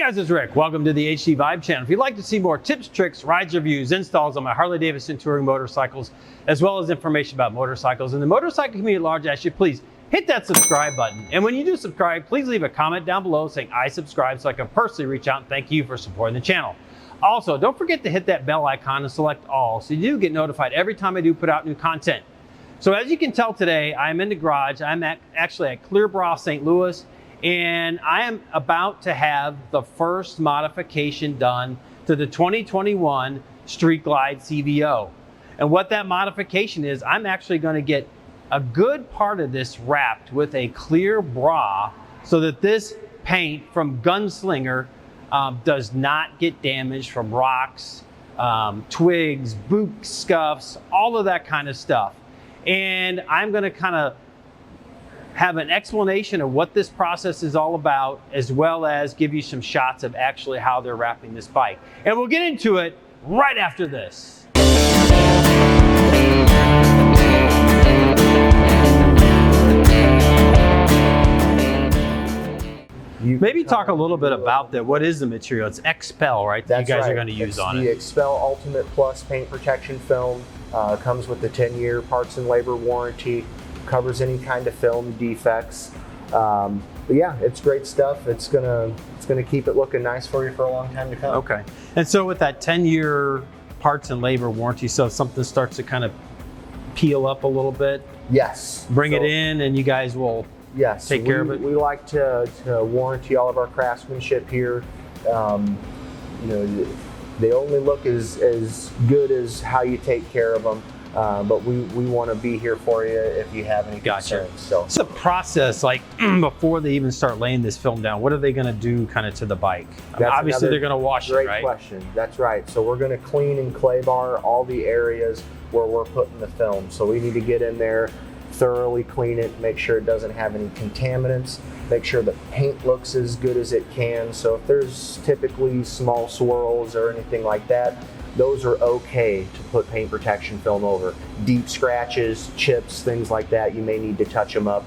guys, it's Rick. Welcome to the HDVIBE channel. If you'd like to see more tips, tricks, rides, reviews, installs on my Harley Davidson touring motorcycles, as well as information about motorcycles and the motorcycle community at large, I ask you please hit that subscribe button. And when you do subscribe, please leave a comment down below saying I subscribe so I can personally reach out and thank you for supporting the channel. Also, don't forget to hit that bell icon and select all so you do get notified every time I do put out new content. So as you can tell today, I'm in the garage. I'm actually at Clear Bra, St. Louis. And I am about to have the first modification done to the 2021 Street Glide CVO. And what that modification is, I'm actually going to get a good part of this wrapped with a clear bra so that this paint from Gunslinger does not get damaged from rocks, twigs, boot scuffs, all of that kind of stuff. And I'm going to kind of have an explanation of what this process is all about, as well as give you some shots of actually how they're wrapping this bike. And we'll get into it right after this. Maybe talk a little bit about that. What is the material? It's XPEL, right? That you guys are going to use on it. The XPEL Ultimate Plus paint protection film comes with the 10-year parts and labor warranty. Covers any kind of film defects. But yeah, it's great stuff. It's gonna keep it looking nice for you for a long time to come. Okay. And so with that 10-year parts and labor warranty, so if something starts to kind of peel up a little bit, yes, bring it in and you guys will take care of it. We like to warranty all of our craftsmanship here. You know, they only look as good as how you take care of them. But we want to be here for you if you have any concerns. So it's a process, like before they even start laying this film down, what are they going to do kind of to the bike? I mean, obviously they're going to wash it, right? Great question. That's right. So we're going to clean and clay bar all the areas where we're putting the film. So we need to get in there, thoroughly clean it, make sure it doesn't have any contaminants, make sure the paint looks as good as it can. So if there's typically small swirls or anything like that, those are okay to put paint protection film over. Deep scratches, chips, things like that, you may need to touch them up.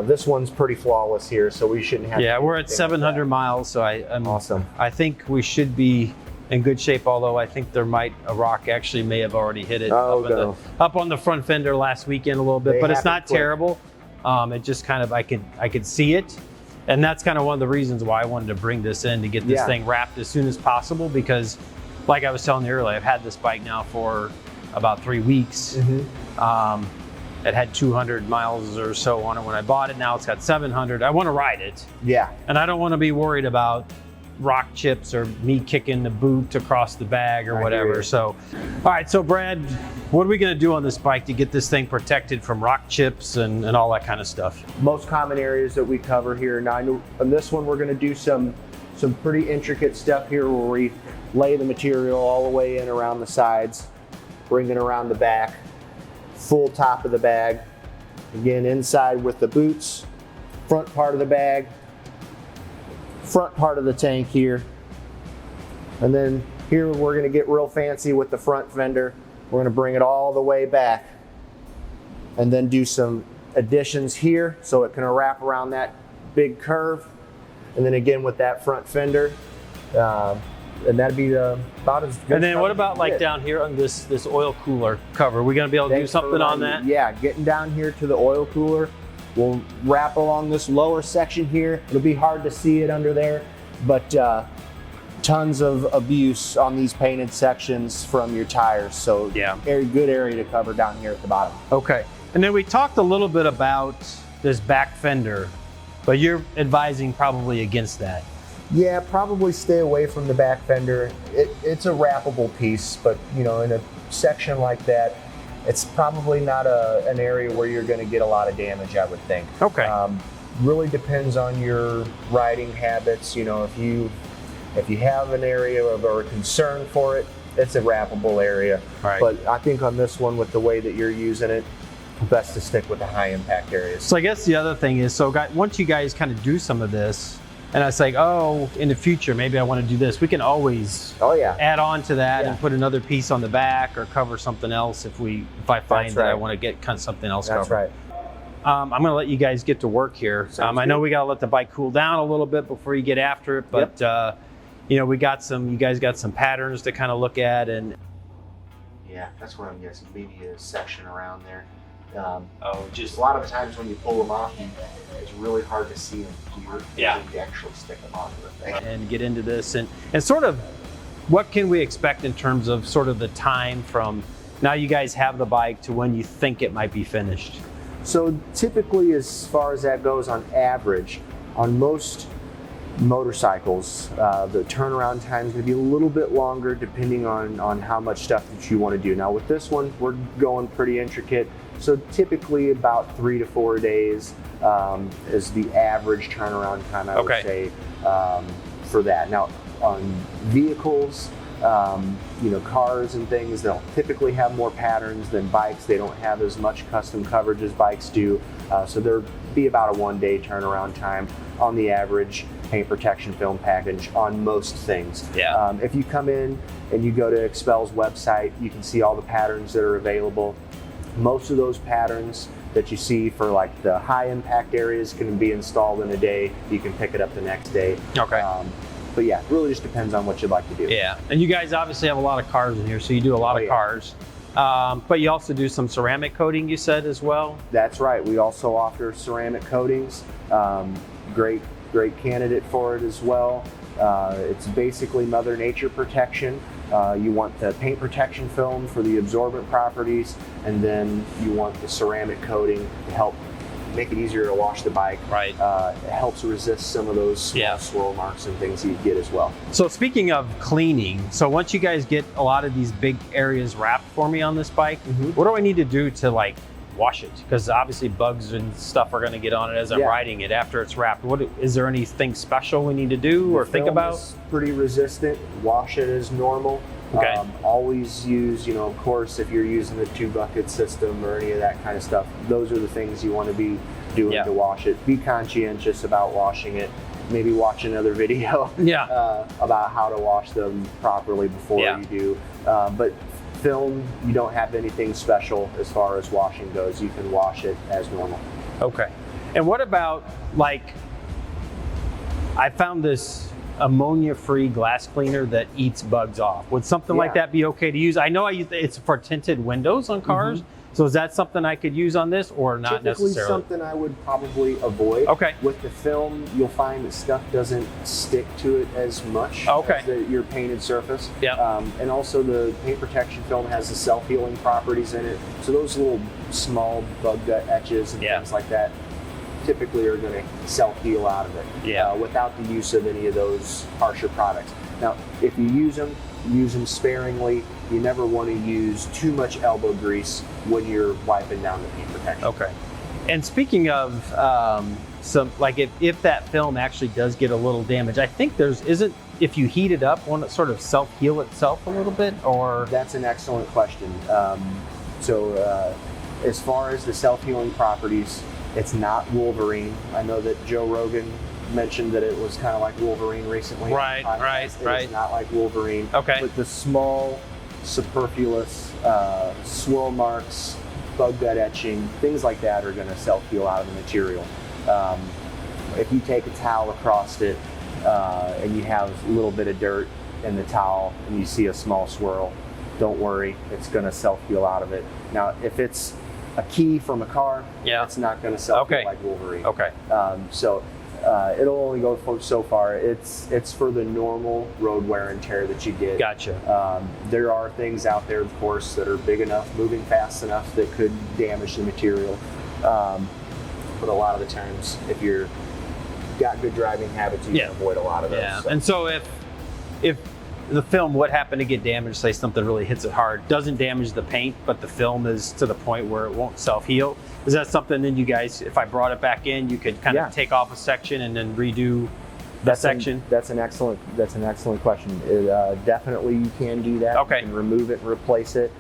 This one's pretty flawless here, so we shouldn't have. Yeah, we're at 700 miles, so awesome. I think we should be in good shape. Although I think a rock actually may have already hit it up on the front fender last weekend a little bit, but it's not terrible. It just kind of I could see it, and that's kind of one of the reasons why I wanted to bring this in to get this thing wrapped as soon as possible, because like I was telling you earlier, I've had this bike now for about 3 weeks. It had 200 miles or so on it when I bought it. Now it's got 700. I want to ride it. Yeah. And I don't want to be worried about rock chips or me kicking the boot across the bag or whatever. So, all right. So Brad, what are we going to do on this bike to get this thing protected from rock chips and all that kind of stuff? Most common areas that we cover here. Now on this one, we're going to do some pretty intricate stuff here where we lay the material all the way in around the sides, bring it around the back, full top of the bag. Again, inside with the boots, front part of the bag, front part of the tank here. And then here we're gonna get real fancy with the front fender. We're gonna bring it all the way back and then do some additions here so it can wrap around that big curve. And then again with that front fender, and that'd be about as good. And then what about like down here on this oil cooler cover? Are we gonna be able to do something on that? Yeah, getting down here to the oil cooler. We'll wrap along this lower section here. It'll be hard to see it under there, but tons of abuse on these painted sections from your tires. So yeah, very good area to cover down here at the bottom. Okay, and then we talked a little bit about this back fender, but you're advising probably against that. Yeah, probably stay away from the back fender. It's a wrappable piece, but you know, in a section like that, it's probably not an area where you're going to get a lot of damage, I would think. Okay. Really depends on your riding habits. You know, if you have an area of or a concern for it, it's a wrappable area. Right. But I think on this one, with the way that you're using it, best to stick with the high impact areas. So I guess the other thing is, so once you guys kind of do some of this, and I was like, oh, in the future, maybe I want to do this. We can always add on to that and put another piece on the back or cover something else if I find that I want to get something else covered. That's right. I'm going to let you guys get to work here. I know we got to let the bike cool down a little bit before you get after it, but you know, you guys got some patterns to kind of look at, and Yeah, that's what I'm guessing. Maybe a section around there. just A lot of the times when you pull them off, it's really hard to see them here. Yeah. You actually stick them onto the thing. and get into this and sort of what can we expect in terms of sort of the time from now you guys have the bike to when you think it might be finished? So typically, as far as that goes, on average, on most motorcycles, the turnaround time is going to be a little bit longer depending on how much stuff that you want to do. Now with this one, we're going pretty intricate. So typically about 3 to 4 days is the average turnaround time, I would say, for that. Now on vehicles, you know, cars and things, they'll typically have more patterns than bikes. They don't have as much custom coverage as bikes do. So there'll be about a 1-day turnaround time on the average paint protection film package on most things. Yeah. If you come in and you go to XPEL's website, you can see all the patterns that are available. Most of those patterns that you see for like the high impact areas can be installed in a day. You can pick it up the next day. Okay. But yeah, it really just depends on what you'd like to do. Yeah, and you guys obviously have a lot of cars in here, so you do a lot of cars. But you also do some ceramic coating, you said, as well? That's right. We also offer ceramic coatings. Great candidate for it as well. It's basically Mother Nature protection. You want the paint protection film for the absorbent properties, and then you want the ceramic coating to help make it easier to wash the bike. Right. It helps resist some of those small swirl marks and things that you get as well. So speaking of cleaning, so once you guys get a lot of these big areas wrapped for me on this bike, what do I need to do to like wash it? Because obviously bugs and stuff are going to get on it as I'm riding it after it's wrapped. Is there anything special we need to do or think about? It's pretty resistant. Wash it as normal. Okay. Always use, you know, of course, if you're using the 2-bucket system or any of that kind of stuff, those are the things you want to be doing to wash it. Be conscientious about washing it. Maybe watch another video about how to wash them properly before you do. But film, you don't have anything special as far as washing goes. You can wash it as normal. Okay. And what about, like, I found this ammonia-free glass cleaner that eats bugs off. Would something like that be okay to use? I know it's for tinted windows on cars. So is that something I could use on this or not necessarily? Typically something I would probably avoid. Okay. With the film, you'll find that stuff doesn't stick to it as much as your painted surface. Yeah. And also the paint protection film has the self-healing properties in it. So those little small bug gut etches and things like that typically are going to self-heal out of it without the use of any of those harsher products. Now, if you use them sparingly. You never want to use too much elbow grease when you're wiping down the paint protection. Okay. And speaking of some, like if that film actually does get a little damage, I think if you heat it up, won't it sort of self-heal itself a little bit, or? That's an excellent question. As far as the self-healing properties, it's not Wolverine. I know that Joe Rogan mentioned that it was kind of like Wolverine recently. Right. It's not like Wolverine. Okay. But the small, superfluous swirl marks, bug gut etching, things like that are going to self-heal out of the material. If you take a towel across it and you have a little bit of dirt in the towel and you see a small swirl, don't worry, it's going to self-heal out of it. Now, if it's a key from a car, it's not going to self-heal like Wolverine. Okay. It'll only go so far. It's for the normal road wear and tear that you get. Gotcha. There are things out there, of course, that are big enough, moving fast enough that could damage the material. But a lot of the times, if you're got good driving habits, you can avoid a lot of those. Yeah. So. And so if the film would happen to get damaged, say something really hits it hard, doesn't damage the paint, but the film is to the point where it won't self-heal, is that something then you guys, if I brought it back in, you could kind of take off a section and then redo that section? That's an excellent question. Definitely you can do that. Okay. You can remove it and replace it.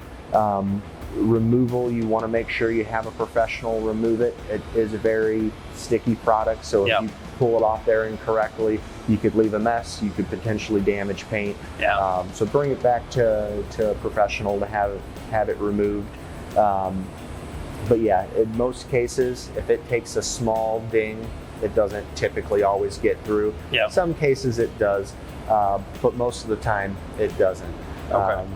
Removal, you want to make sure you have a professional remove it. It is a very sticky product, so if you pull it off there incorrectly, you could leave a mess, you could potentially damage paint. So bring it back to a professional to have it removed. But yeah, in most cases, if it takes a small ding it doesn't typically always get through. Yeah. Some cases it does, but most of the time it doesn't. Okay.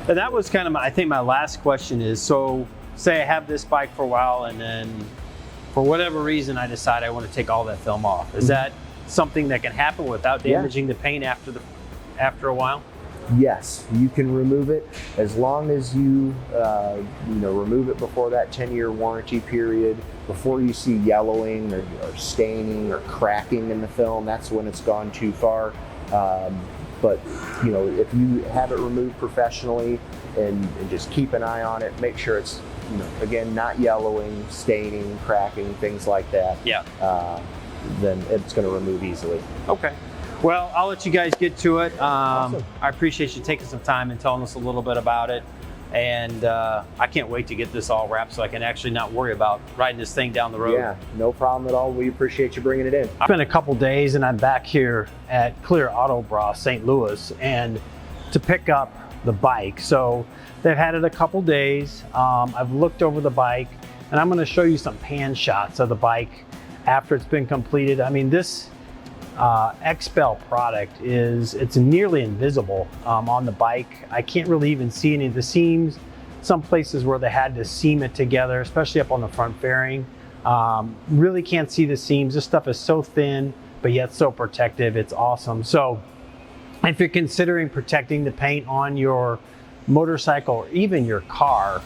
And that was kind of, I think my last question is, so say I have this bike for a while and then for whatever reason I decide I want to take all that film off. Is that something that can happen without damaging the paint after a while? Yes, you can remove it as long as you remove it before that 10-year warranty period, before you see yellowing or staining or cracking in the film. That's when it's gone too far. But if you have it removed professionally and just keep an eye on it, make sure it's again not yellowing, staining, cracking, things like that. Yeah. Then it's going to remove easily. Okay. Well, I'll let you guys get to it. Awesome. I appreciate you taking some time and telling us a little bit about it. And I can't wait to get this all wrapped so I can actually not worry about riding this thing down the road. Yeah, no problem at all. We appreciate you bringing it in. It's been a couple days and I'm back here at Clear Auto Bra, St. Louis, and to pick up the bike. So they've had it a couple days. I've looked over the bike and I'm going to show you some pan shots of the bike after it's been completed. I mean, this XPEL product it's nearly invisible on the bike. I can't really even see any of the seams. Some places where they had to seam it together, especially up on the front fairing. Really can't see the seams. This stuff is so thin, but yet so protective. It's awesome. So if you're considering protecting the paint on your motorcycle or even your car,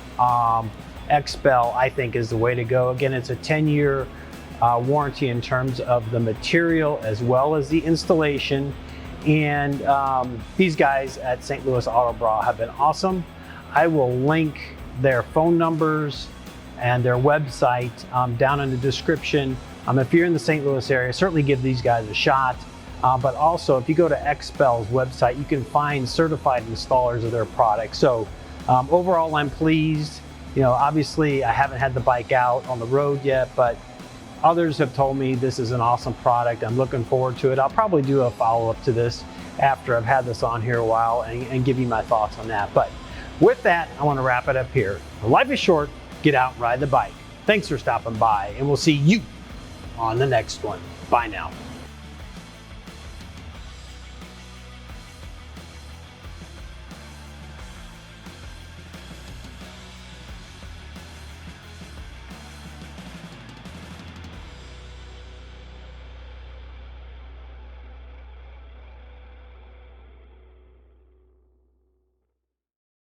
XPEL I think is the way to go. Again, it's a 10-year warranty in terms of the material as well as the installation. And these guys at St. Louis Auto Bra have been awesome. I will link their phone numbers and their website down in the description. If you're in the St. Louis area, certainly give these guys a shot. But also, if you go to XPEL's website, you can find certified installers of their products. So overall, I'm pleased. Obviously, I haven't had the bike out on the road yet, but others have told me this is an awesome product. I'm looking forward to it. I'll probably do a follow-up to this after I've had this on here a while and give you my thoughts on that. But with that, I want to wrap it up here. Life is short. Get out and ride the bike. Thanks for stopping by, and we'll see you on the next one. Bye now.